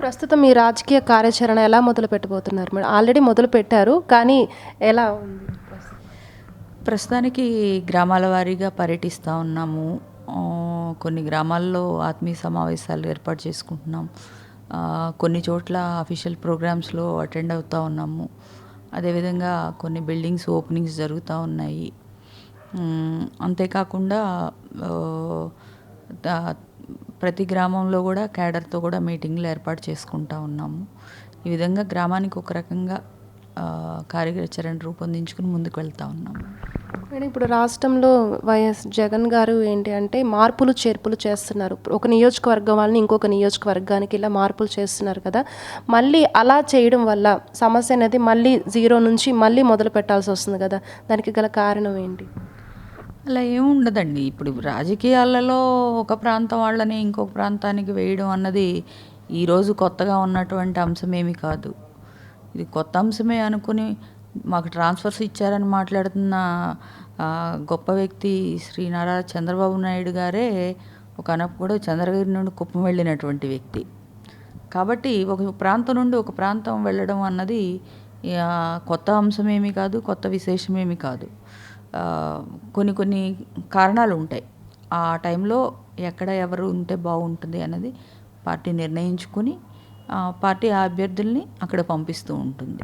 ప్రస్తుతం మీ రాజకీయ కార్యాచరణ ఎలా మొదలు పెట్టబోతున్నారు మేడం? ఆల్రెడీ మొదలుపెట్టారు. కానీ ఎలా ఉంది ప్రస్తుతం? ప్రస్తుతానికి గ్రామాల వారీగా పర్యటిస్తూ ఉన్నాము. కొన్ని గ్రామాల్లో ఆత్మీయ సమావేశాలు ఏర్పాటు చేసుకుంటున్నాం. కొన్ని చోట్ల అఫీషియల్ ప్రోగ్రామ్స్‌లో అటెండ్ అవుతా ఉన్నాము. అదేవిధంగా కొన్ని బిల్డింగ్స్ ఓపెనింగ్స్ జరుగుతా ఉన్నాయి. అంతేకాకుండా ఆహ్, ద ప్రతి గ్రామంలో కూడా క్యాడర్‌తో కూడా మీటింగ్‌లు ఏర్పాటు చేసుకుంటా ఉన్నాము. ఈ విధంగా గ్రామానికి ఒక రకంగా కార్యాచరణ రూపొందించుకొని ముందుకు వెళ్తా ఉన్నాము. మేడం, ఇప్పుడు రాష్ట్రంలో వైఎస్ జగన్ గారు ఏంటి అంటే మార్పులు, చేర్పులు చేస్తున్నారు. ఒక నియోజకవర్గం వాళ్ళని ఇంకొక నియోజకవర్గానికి ఇలా మార్పులు చేస్తున్నారు కదా! మళ్ళీ అలా చేయడం వల్ల సమస్య అనేది మళ్ళీ జీరో నుంచి మళ్ళీ మొదలు పెట్టాల్సి వస్తుంది కదా! దానికి గల కారణం ఏంటి? అలా ఏముండదండి. ఇప్పుడు రాజకీయాలలో ఒక ప్రాంతం వాళ్ళని ఇంకొక ప్రాంతానికి వేయడం అన్నది ఈరోజు కొత్తగా ఉన్నటువంటి అంశమేమి కాదు. ఇది కొత్త అంశమే అనుకుని మాకు ట్రాన్స్ఫర్స్ ఇచ్చారని మాట్లాడుతున్న గొప్ప వ్యక్తి శ్రీ నారా చంద్రబాబు నాయుడు గారే ఒకనప్పుడు చంద్రగిరి నుండి కుప్పం వెళ్ళినటువంటి వ్యక్తి. కాబట్టి ఒక ప్రాంతం నుండి ఒక ప్రాంతం వెళ్ళడం అన్నది కొత్త అంశమేమి కాదు, కొత్త విశేషమేమి కాదు. కొన్ని కొన్ని కారణాలు ఉంటాయి. ఆ టైంలో ఎక్కడ ఎవరు ఉంటే బాగుంటుంది అన్నది పార్టీ నిర్ణయించుకుని పార్టీ ఆ అభ్యర్థుల్ని అక్కడ పంపిస్తూ ఉంటుంది.